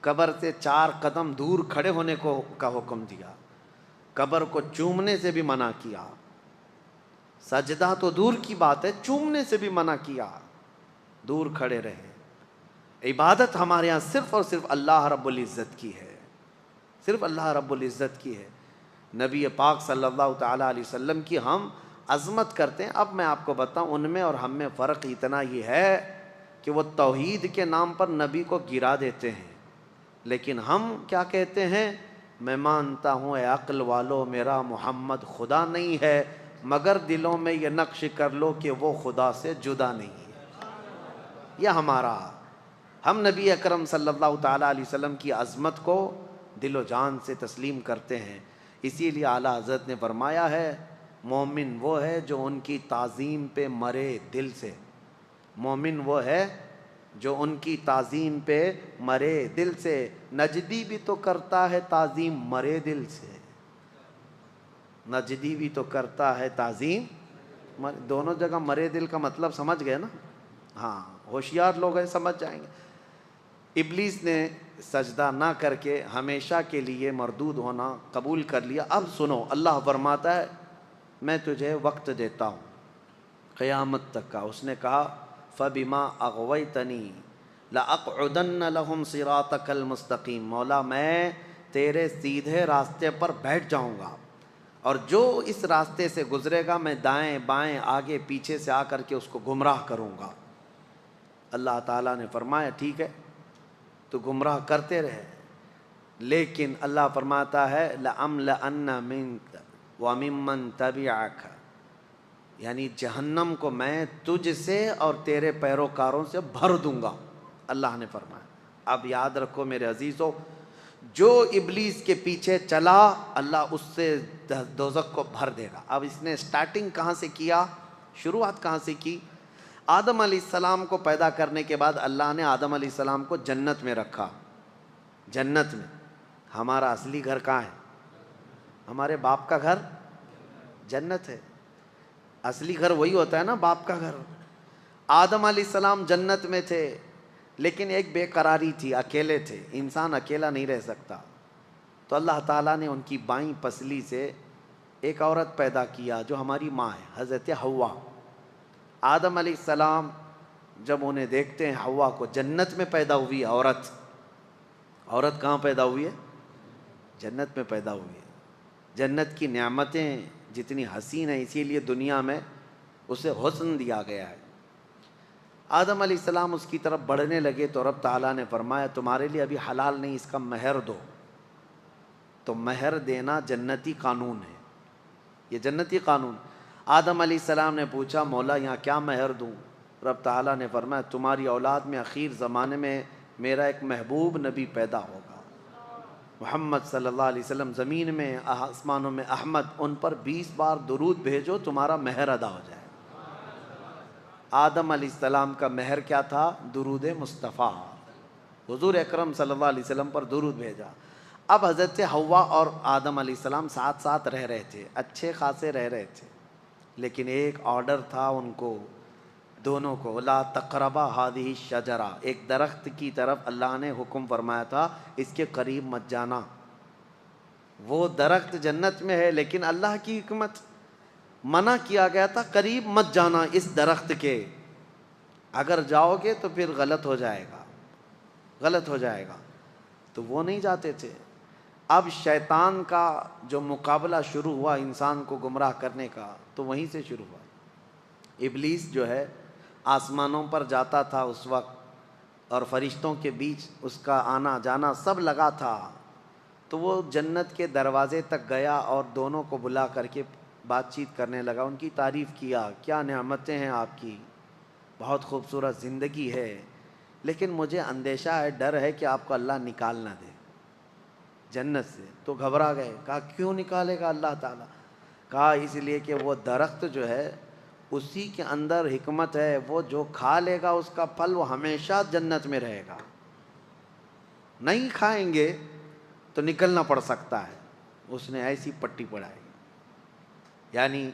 قبر سے 4 قدم دور کھڑے ہونے کا حکم دیا، قبر کو چومنے سے بھی منع کیا، سجدہ تو دور کی بات ہے، چومنے سے بھی منع کیا، دور کھڑے رہے۔ عبادت ہمارے ہاں صرف اور صرف اللہ رب العزت کی ہے، صرف اللہ رب العزت کی ہے۔ نبی پاک صلی اللہ تعالیٰ علیہ وسلم کی ہم عظمت کرتے ہیں۔ اب میں آپ کو بتاؤں ان میں اور ہم میں فرق اتنا ہی ہے کہ وہ توحید کے نام پر نبی کو گرا دیتے ہیں، لیکن ہم کیا کہتے ہیں؟ میں مانتا ہوں اے عقل والو میرا محمد خدا نہیں ہے، مگر دلوں میں یہ نقش کر لو کہ وہ خدا سے جدا نہیں ہے۔ یہ ہمارا، ہم نبی اکرم صلی اللہ تعالیٰ علیہ وسلم کی عظمت کو دل و جان سے تسلیم کرتے ہیں۔ اسی لیے اعلیٰ حضرت نے فرمایا ہے مومن وہ ہے جو ان کی تعظیم پہ مرے دل سے، مومن وہ ہے جو ان کی تعظیم پہ مرے دل سے۔ نجدی بھی تو کرتا ہے تعظیم مرے دل سے، نجدی بھی تو کرتا ہے تعظیم، دونوں جگہ مرے دل کا مطلب سمجھ گئے نا؟ ہاں ہوشیار لوگ ہیں، سمجھ جائیں گے۔ ابلیس نے سجدہ نہ کر کے ہمیشہ کے لیے مردود ہونا قبول کر لیا۔ اب سنو، اللہ فرماتا ہے میں تجھے وقت دیتا ہوں قیامت تک کا۔ اس نے کہا فَبِمَا أَغْوَيْتَنِي لَأَقْعُدَنَّ لَهُمْ صِرَاطَكَ الْمُسْتَقِيمَ، مولا میں تیرے سیدھے راستے پر بیٹھ جاؤں گا، اور جو اس راستے سے گزرے گا میں دائیں بائیں آگے پیچھے سے آ کر کے اس کو گمراہ کروں گا۔ اللہ تعالیٰ نے فرمایا ٹھیک ہے تو گمراہ کرتے رہے، لیکن اللہ فرماتا ہے لَأَمْلَأَنَّ مِنْكَ وَمِمَّنْ تَبِعَكَ، یعنی جہنم کو میں تجھ سے اور تیرے پیروکاروں سے بھر دوں گا، اللہ نے فرمایا۔ اب یاد رکھو میرے عزیزو، جو ابلیس کے پیچھے چلا اللہ اس سے دوزخ کو بھر دے گا۔ اب اس نے سٹارٹنگ کہاں سے کیا، شروعات کہاں سے کی؟ آدم علیہ السلام کو پیدا کرنے کے بعد اللہ نے آدم علیہ السلام کو جنت میں رکھا۔ جنت میں ہمارا اصلی گھر کہاں ہے؟ ہمارے باپ کا گھر جنت ہے، اصلی گھر وہی ہوتا ہے نا، باپ کا گھر۔ آدم علیہ السلام جنت میں تھے، لیکن ایک بے قراری تھی، اکیلے تھے، انسان اکیلا نہیں رہ سکتا، تو اللہ تعالیٰ نے ان کی بائیں پسلی سے ایک عورت پیدا کیا جو ہماری ماں ہے، حضرت حوا۔ آدم علیہ السلام جب انہیں دیکھتے ہیں حوا کو، جنت میں پیدا ہوئی عورت، عورت کہاں پیدا ہوئی ہے؟ جنت میں پیدا ہوئی ہے۔ جنت کی نعمتیں جتنی حسین ہیں، اسی لیے دنیا میں اسے حسن دیا گیا ہے۔ آدم علیہ السلام اس کی طرف بڑھنے لگے تو رب تعالیٰ نے فرمایا تمہارے لیے ابھی حلال نہیں، اس کا مہر دو۔ تو مہر دینا جنتی قانون ہے، یہ جنتی قانون۔ آدم علیہ السلام نے پوچھا مولا یہاں کیا مہر دوں؟ رب تعالیٰ نے فرمایا تمہاری اولاد میں اخیر زمانے میں میرا ایک محبوب نبی پیدا ہوگا، محمد صلی اللہ علیہ وسلم، زمین میں آسمانوں میں احمد، ان پر 20 بار درود بھیجو تمہارا مہر ادا ہو جائے۔ آدم علیہ السلام کا مہر کیا تھا؟ درود مصطفیٰ، حضور اکرم صلی اللہ علیہ وسلم پر درود بھیجا۔ اب حضرت حوا اور آدم علیہ السلام ساتھ ساتھ رہ رہے تھے، اچھے خاصے رہ رہے تھے، لیکن ایک آرڈر تھا ان کو دونوں کو، لا تقربا ہذہ الشجرہ، ایک درخت کی طرف اللہ نے حکم فرمایا تھا اس کے قریب مت جانا۔ وہ درخت جنت میں ہے لیکن اللہ کی حکمت، منع کیا گیا تھا قریب مت جانا اس درخت کے، اگر جاؤ گے تو پھر غلط ہو جائے گا، غلط ہو جائے گا، تو وہ نہیں جاتے تھے۔ اب شیطان کا جو مقابلہ شروع ہوا انسان کو گمراہ کرنے کا، تو وہیں سے شروع ہوا۔ ابلیس جو ہے آسمانوں پر جاتا تھا اس وقت، اور فرشتوں کے بیچ اس کا آنا جانا سب لگا تھا، تو وہ جنت کے دروازے تک گیا اور دونوں کو بلا کر کے بات چیت کرنے لگا، ان کی تعریف کیا، کیا نعمتیں ہیں آپ کی، بہت خوبصورت زندگی ہے، لیکن مجھے اندیشہ ہے، ڈر ہے کہ آپ کو اللہ نکال نہ دے جنت سے۔ تو گھبرا گئے، کہا کیوں نکالے گا اللہ تعالیٰ؟ کہا اس لیے کہ وہ درخت جو ہے اسی کے اندر حکمت ہے، وہ جو کھا لے گا اس کا پھل وہ ہمیشہ جنت میں رہے گا، نہیں کھائیں گے تو نکلنا پڑ سکتا ہے۔ اس نے ایسی پٹی پڑھائی، یعنی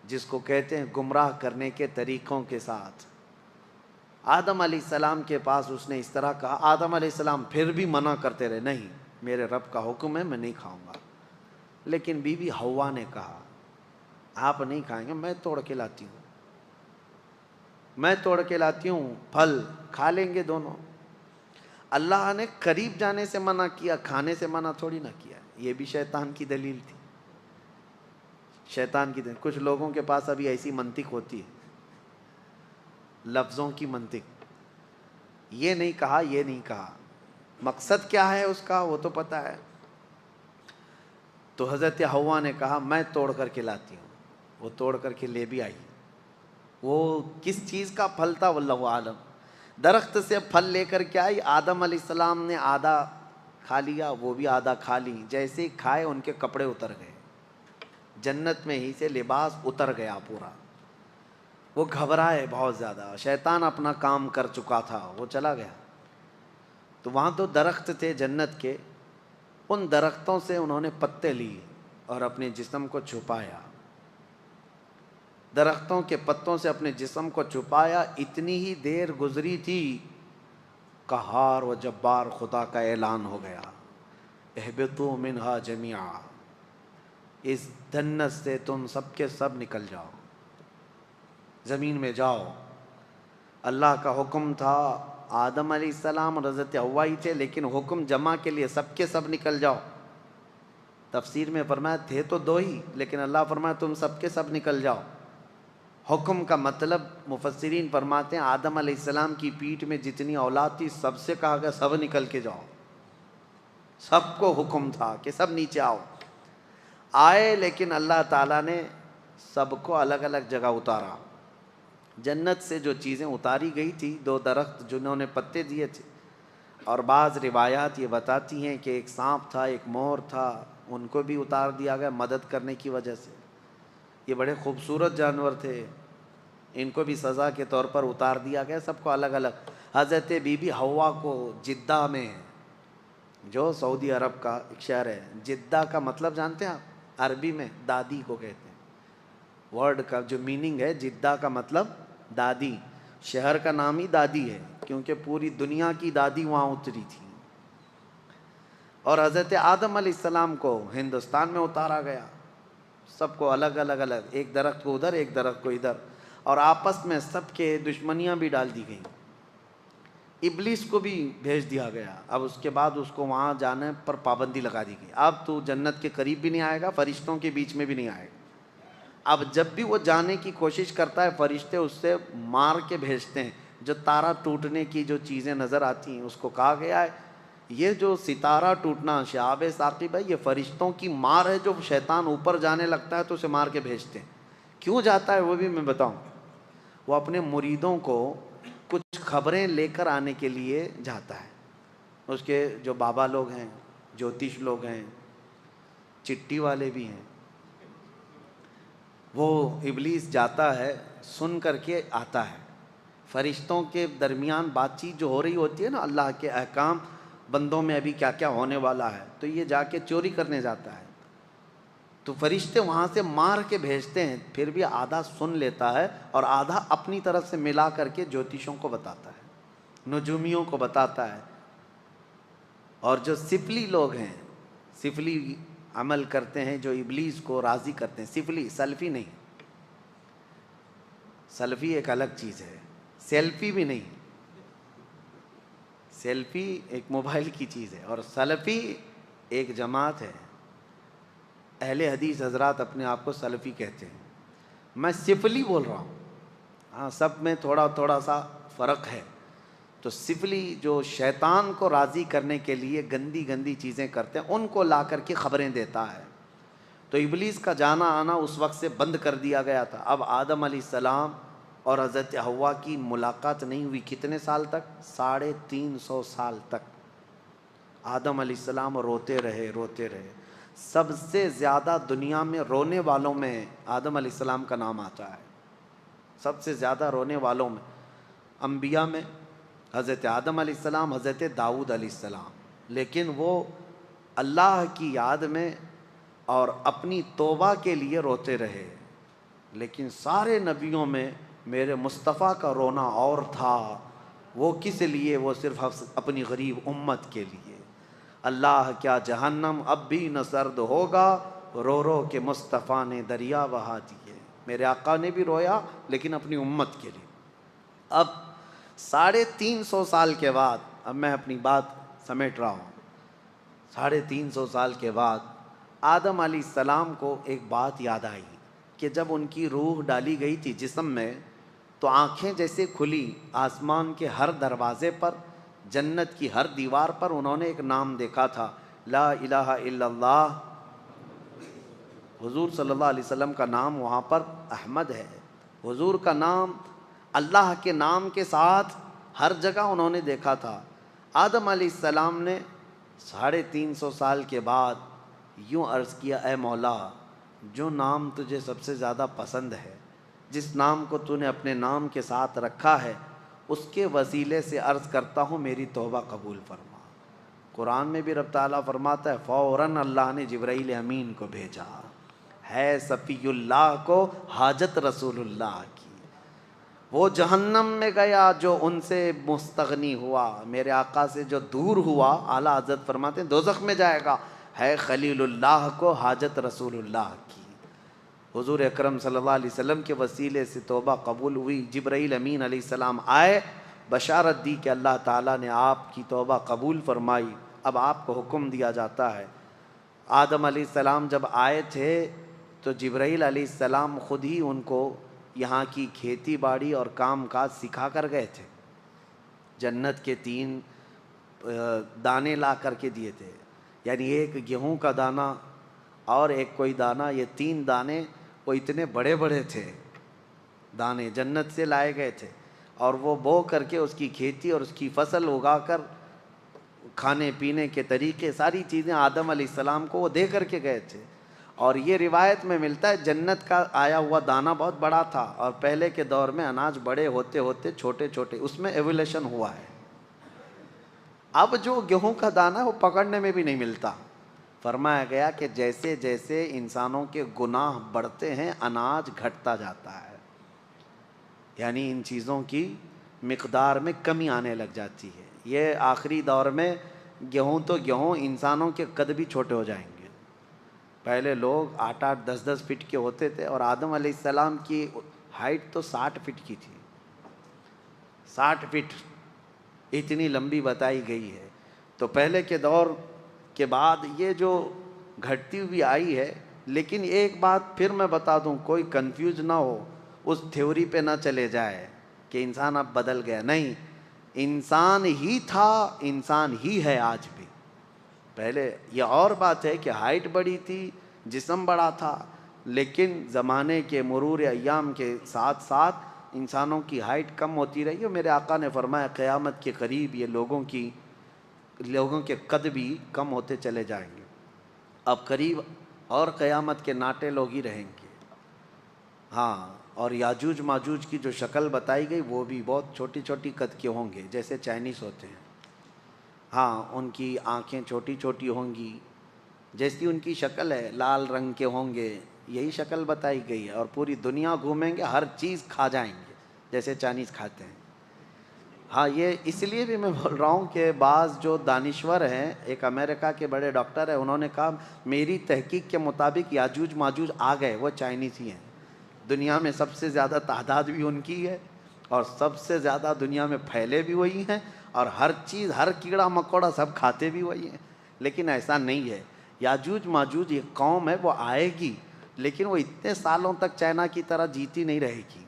جس کو کہتے ہیں گمراہ کرنے کے طریقوں کے ساتھ۔ آدم علیہ السلام کے پاس اس نے اس طرح کہا، آدم علیہ السلام پھر بھی منع کرتے رہے، نہیں میرے رب کا حکم ہے میں نہیں کھاؤں گا۔ لیکن بی بی حوا نے کہا آپ نہیں کھائیں گے، میں توڑ کے لاتی ہوں، میں توڑ کے لاتی ہوں، پھل کھا لیں گے دونوں۔ اللہ نے قریب جانے سے منع کیا، کھانے سے منع تھوڑی نہ کیا۔ یہ بھی شیطان کی دلیل تھی، شیطان کی دلیل۔ کچھ لوگوں کے پاس ابھی ایسی منطق ہوتی ہے، لفظوں کی منطق، یہ نہیں کہا یہ نہیں کہا، مقصد کیا ہے اس کا وہ تو پتہ ہے۔ تو حضرت حوا نے کہا میں توڑ کر کے لاتی ہوں، وہ توڑ کر کے لے بھی آئی۔ وہ کس چیز کا پھل تھا واللہ عالم، درخت سے پھل لے کر کے آئی۔ آدم علیہ السلام نے آدھا کھا لیا، وہ بھی آدھا کھا لی، جیسے ہی کھائے ان کے کپڑے اتر گئے، جنت میں ہی سے لباس اتر گیا پورا۔ وہ گھبرائے بہت زیادہ، شیطان اپنا کام کر چکا تھا، وہ چلا گیا۔ تو وہاں تو درخت تھے جنت کے، ان درختوں سے انہوں نے پتے لیے اور اپنے جسم کو چھپایا، درختوں کے پتوں سے اپنے جسم کو چھپایا۔ اتنی ہی دیر گزری تھی، قہار و جبار خدا کا اعلان ہو گیا، اہبطوا منہا جمیعا، اس جنت سے تم سب کے سب نکل جاؤ، زمین میں جاؤ۔ اللہ کا حکم تھا، آدم علیہ السلام اور حضرت حوا ہی تھے، لیکن حکم جمع کے لیے سب کے سب نکل جاؤ۔ تفسیر میں فرمایا تھے تو دو ہی، لیکن اللہ فرمایا تم سب کے سب نکل جاؤ۔ حکم کا مطلب مفسرین فرماتے ہیں آدم علیہ السلام کی پیٹھ میں جتنی اولاد تھی سب سے کہا گیا سب نکل کے جاؤ، سب کو حکم تھا کہ سب نیچے آؤ۔ آئے، لیکن اللہ تعالیٰ نے سب کو الگ الگ جگہ اتارا۔ جنت سے جو چیزیں اتاری گئی تھی، دو درخت جنہوں نے پتے دیے تھے، اور بعض روایات یہ بتاتی ہیں کہ ایک سانپ تھا، ایک مور تھا، ان کو بھی اتار دیا گیا مدد کرنے کی وجہ سے۔ یہ بڑے خوبصورت جانور تھے، ان کو بھی سزا کے طور پر اتار دیا گیا، سب کو الگ الگ۔ حضرت بی بی حوا کو جدہ میں، جو سعودی عرب کا ایک شہر ہے، جدہ کا مطلب جانتے ہیں آپ؟ عربی میں دادی کو کہتے ہیں، ورڈ کا جو میننگ ہے جدہ کا مطلب دادی، شہر کا نام ہی دادی ہے کیونکہ پوری دنیا کی دادی وہاں اتری تھی۔ اور حضرت آدم علیہ السلام کو ہندوستان میں اتارا گیا، سب کو الگ الگ، ایک درخت کو ادھر ایک درخت کو ادھر، اور آپس میں سب کے دشمنیاں بھی ڈال دی گئیں۔ ابلیس کو بھی بھیج دیا گیا، اب اس کے بعد اس کو وہاں جانے پر پابندی لگا دی گئی، اب تو جنت کے قریب بھی نہیں آئے گا، فرشتوں کے بیچ میں بھی نہیں آئے گا، اب جب بھی وہ جانے کی کوشش کرتا ہے فرشتے اس سے مار کے بھیجتے ہیں. جو تارا ٹوٹنے کی جو چیزیں نظر آتی ہیں اس کو کہا گیا ہے یہ جو ستارہ ٹوٹنا شہاب ثاقب ہے یہ فرشتوں کی مار ہے. جو شیطان اوپر جانے لگتا ہے تو اسے مار کے بھیجتے ہیں. کیوں جاتا ہے وہ بھی میں بتاؤں. وہ اپنے مریدوں کو کچھ خبریں لے کر آنے کے لیے جاتا ہے. اس کے جو بابا لوگ ہیں, جوتش لوگ ہیں, چٹی والے بھی ہیں, وہ ابلیس جاتا ہے سن کر کے آتا ہے. فرشتوں کے درمیان بات چیت جو ہو رہی ہوتی ہے نا, اللہ کے احکام بندوں میں ابھی کیا کیا ہونے والا ہے, تو یہ جا کے چوری کرنے جاتا ہے. تو فرشتے وہاں سے مار کے بھیجتے ہیں, پھر بھی آدھا سن لیتا ہے اور آدھا اپنی طرف سے ملا کر کے جوتشوں کو بتاتا ہے, نجومیوں کو بتاتا ہے. اور جو سفلی لوگ ہیں, سفلی عمل کرتے ہیں جو ابلیس کو راضی کرتے ہیں, سفلی, سلفی نہیں. سلفی ایک الگ چیز ہے, سیلفی بھی نہیں. سیلفی ایک موبائل کی چیز ہے اور سلفی ایک جماعت ہے. اہل حدیث حضرات اپنے آپ کو سلفی کہتے ہیں. میں سفلی بول رہا ہوں, ہاں سب میں تھوڑا تھوڑا سا فرق ہے. تو سفلی جو شیطان کو راضی کرنے کے لیے گندی گندی چیزیں کرتے ہیں ان کو لا کر کے خبریں دیتا ہے. تو ابلیس کا جانا آنا اس وقت سے بند کر دیا گیا تھا. اب آدم علیہ السلام اور حضرت حوا کی ملاقات نہیں ہوئی. کتنے سال تک؟ 350 سال تک. آدم علیہ السلام روتے رہے روتے رہے. سب سے زیادہ دنیا میں رونے والوں میں آدم علیہ السلام کا نام آتا ہے. سب سے زیادہ رونے والوں میں انبیاء میں حضرت آدم علیہ السلام, حضرت داؤد علیہ السلام. لیکن وہ اللہ کی یاد میں اور اپنی توبہ کے لیے روتے رہے. لیکن سارے نبیوں میں میرے مصطفیٰ کا رونا اور تھا. وہ کس لیے؟ وہ صرف اپنی غریب امت کے لیے. اللہ کیا جہنم اب بھی نہ سرد ہوگا, رو رو کے مصطفیٰ نے دریا بہا دیے. میرے آقا نے بھی رویا لیکن اپنی امت کے لیے. اب 350 سال کے بعد, اب میں اپنی بات سمیٹ رہا ہوں, 350 سال کے بعد آدم علیہ السلام کو ایک بات یاد آئی کہ جب ان کی روح ڈالی گئی تھی جسم میں تو آنکھیں جیسے کھلی, آسمان کے ہر دروازے پر, جنت کی ہر دیوار پر انہوں نے ایک نام دیکھا تھا, لا الہ الا اللہ. حضور صلی اللہ علیہ وسلم کا نام وہاں پر احمد ہے. حضور کا نام اللہ کے نام کے ساتھ ہر جگہ انہوں نے دیکھا تھا. آدم علیہ السلام نے 350 سال کے بعد یوں عرض کیا, اے مولا جو نام تجھے سب سے زیادہ پسند ہے, جس نام کو تو نے اپنے نام کے ساتھ رکھا ہے, اس کے وسیلے سے عرض کرتا ہوں میری توبہ قبول فرما. قرآن میں بھی رب تعالیٰ فرماتا ہے فوراً اللہ نے جبرائیل امین کو بھیجا, ہے صفی اللہ کو حاجت رسول اللہ کی. وہ جہنم میں گیا جو ان سے مستغنی ہوا, میرے آقا سے جو دور ہوا, اعلیٰ حضرت فرماتے ہیں دوزخ میں جائے گا. ہے خلیل اللہ کو حاجت رسول اللہ کی. حضور اکرم صلی اللہ علیہ وسلم کے وسیلے سے توبہ قبول ہوئی. جبرائیل امین علیہ السلام آئے, بشارت دی کہ اللہ تعالیٰ نے آپ کی توبہ قبول فرمائی. اب آپ کو حکم دیا جاتا ہے. آدم علیہ السلام جب آئے تھے تو جبرائیل علیہ السلام خود ہی ان کو یہاں کی کھیتی باڑی اور کام کاج سکھا کر گئے تھے. جنت کے 3 دانے لا کر کے دیے تھے, یعنی ایک گیہوں کا دانہ اور ایک کوئی دانہ, یہ 3 دانے وہ اتنے بڑے بڑے تھے دانے, جنت سے لائے گئے تھے. اور وہ بو کر کے اس کی کھیتی اور اس کی فصل اگا کر کھانے پینے کے طریقے ساری چیزیں آدم علیہ السلام کو وہ دے کر کے گئے تھے. اور یہ روایت میں ملتا ہے جنت کا آیا ہوا دانہ بہت بڑا تھا, اور پہلے کے دور میں اناج بڑے ہوتے ہوتے چھوٹے چھوٹے, اس میں ایولیشن ہوا ہے. اب جو گیہوں کا دانہ وہ پکڑنے میں بھی نہیں ملتا. فرمایا گیا کہ جیسے جیسے انسانوں کے گناہ بڑھتے ہیں اناج گھٹتا جاتا ہے, یعنی ان چیزوں کی مقدار میں کمی آنے لگ جاتی ہے. یہ آخری دور میں گیہوں تو گیہوں, انسانوں کے قد بھی چھوٹے ہو جائیں گے. پہلے لوگ 8-8 10-10 فٹ کے ہوتے تھے, اور آدم علیہ السلام کی ہائٹ تو 60 فٹ کی تھی. 60 فٹ اتنی لمبی بتائی گئی ہے. تو پہلے کے دور کے بعد یہ جو گھٹتی ہوئی آئی ہے لیکن ایک بات پھر میں بتا دوں، کوئی کنفیوز نہ ہو، اس تھیوری پہ نہ چلے جائے کہ انسان اب بدل گیا. نہیں، انسان ہی تھا، انسان ہی ہے آج بھی. پہلے یہ اور بات ہے کہ ہائٹ بڑی تھی، جسم بڑا تھا، لیکن زمانے کے مرور ایام کے ساتھ ساتھ انسانوں کی ہائٹ کم ہوتی رہی. اور میرے آقا نے فرمایا قیامت کے قریب یہ لوگوں کے قد بھی کم ہوتے چلے جائیں گے. اب قریب اور قیامت کے ناٹے لوگ ہی رہیں گے. ہاں، اور یاجوج ماجوج کی جو شکل بتائی گئی وہ بھی بہت چھوٹی چھوٹی قد کے ہوں گے، جیسے چائنیز ہوتے ہیں. ہاں، ان کی آنکھیں چھوٹی چھوٹی ہوں گی، جیسی ان کی شکل ہے، لال رنگ کے ہوں گے، یہی شکل بتائی گئی ہے. اور پوری دنیا گھومیں گے، ہر چیز کھا جائیں گے جیسے چائنیز کھاتے ہیں. ہاں، یہ اس لیے بھی میں بول رہا ہوں کہ بعض جو دانشور ہیں، ایک امریکہ کے بڑے ڈاکٹر ہیں، انہوں نے کہا میری تحقیق کے مطابق یاجوج ماجوج آ گئے، وہ چائنیز ہی ہیں. دنیا میں سب سے زیادہ تعداد بھی ان کی ہے، اور سب سے زیادہ دنیا میں پھیلے بھی وہی ہیں، اور ہر چیز، ہر کیڑا مکوڑا سب کھاتے بھی وہی ہیں. لیکن ایسا نہیں ہے. یاجوج ماجوج ایک قوم ہے، وہ آئے گی، لیکن وہ اتنے سالوں تک چائنا کی طرح جیتی نہیں رہے گی.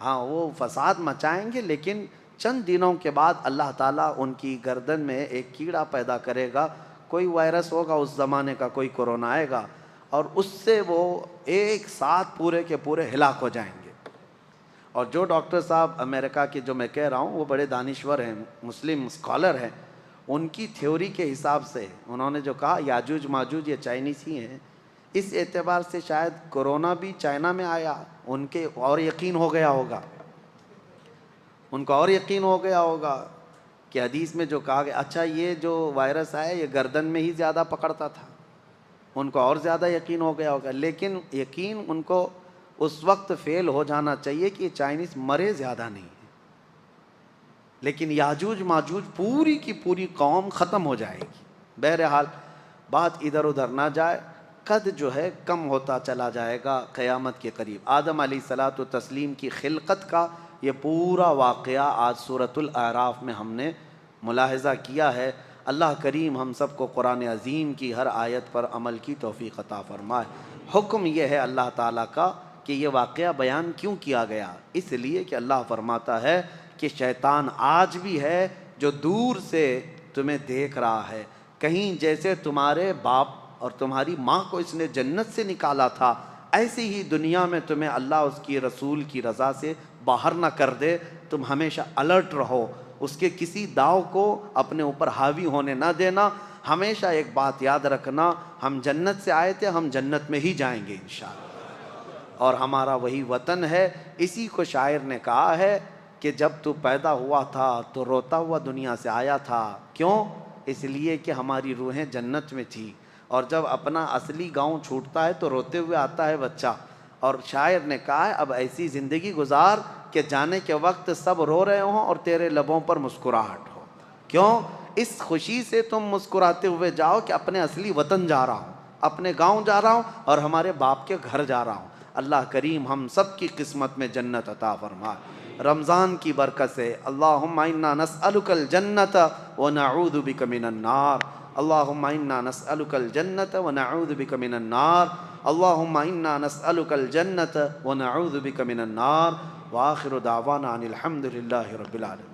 ہاں، وہ فساد مچائیں گے، لیکن چند دنوں کے بعد اللہ تعالیٰ ان کی گردن میں ایک کیڑا پیدا کرے گا. کوئی وائرس ہوگا اس زمانے کا، کوئی کورونا آئے گا، اور اس سے وہ ایک ساتھ پورے کے پورے ہلاک ہو جائیں گے. اور جو ڈاکٹر صاحب امریکہ کے جو میں کہہ رہا ہوں، وہ بڑے دانشور ہیں، مسلم اسکالر ہیں. ان کی تھیوری کے حساب سے انہوں نے جو کہا یاجوج ماجوج یہ چائنیز ہی ہیں، اس اعتبار سے شاید کورونا بھی چائنا میں آیا، ان کے اور یقین ہو گیا ہوگا، ان کو اور یقین ہو گیا ہوگا کہ حدیث میں جو کہا گیا، اچھا یہ جو وائرس آیا یہ گردن میں ہی زیادہ پکڑتا تھا، ان کو اور زیادہ یقین ہو گیا ہوگا. لیکن یقین ان کو اس وقت فیل ہو جانا چاہیے کہ چائنیز مرے زیادہ نہیں ہے. لیکن یاجوج ماجوج پوری کی پوری قوم ختم ہو جائے گی. بہرحال بات ادھر ادھر نہ جائے، قد جو ہے کم ہوتا چلا جائے گا قیامت کے قریب. آدم علیہ الصلاۃ والتسلیم کی خلقت کا یہ پورا واقعہ آج سورۃ الاعراف میں ہم نے ملاحظہ کیا ہے. اللہ کریم ہم سب کو قرآن عظیم کی ہر آیت پر عمل کی توفیق عطا فرمائے. حکم یہ ہے اللہ تعالیٰ کا کہ یہ واقعہ بیان کیوں کیا گیا؟ اس لیے کہ اللہ فرماتا ہے کہ شیطان آج بھی ہے جو دور سے تمہیں دیکھ رہا ہے. کہیں جیسے تمہارے باپ اور تمہاری ماں کو اس نے جنت سے نکالا تھا، ایسے ہی دنیا میں تمہیں اللہ اس کی رسول کی رضا سے باہر نہ کر دے. تم ہمیشہ الرٹ رہو، اس کے کسی داؤ کو اپنے اوپر حاوی ہونے نہ دینا. ہمیشہ ایک بات یاد رکھنا، ہم جنت سے آئے تھے، ہم جنت میں ہی جائیں گے انشاءاللہ، اور ہمارا وہی وطن ہے. اسی کو شاعر نے کہا ہے کہ جب تو پیدا ہوا تھا تو روتا ہوا دنیا سے آیا تھا. کیوں؟ اس لیے کہ ہماری روحیں جنت میں تھی، اور جب اپنا اصلی گاؤں چھوٹتا ہے تو روتے ہوئے آتا ہے بچہ. اور شاعر نے کہا ہے اب ایسی زندگی گزار کہ جانے کے وقت سب رو رہے ہوں اور تیرے لبوں پر مسکراہٹ ہو. کیوں؟ اس خوشی سے تم مسکراتے ہوئے جاؤ کہ اپنے اصلی وطن جا رہا ہوں، اپنے گاؤں جا رہا ہوں، اور ہمارے باپ کے گھر جا رہا ہوں. اللہ کریم ہم سب کی قسمت میں جنت عطا فرمائے. رمضان کی برکت سے اللہم انا نسألک الجنت ونعوذ بک من النار. اللہم انا نسألک الجنت ونعوذ بک من النار. اللہم انا نسألک الجنت ونعوذ بک من النار. وآخر دعوانا ان الحمد للہ رب العالمین.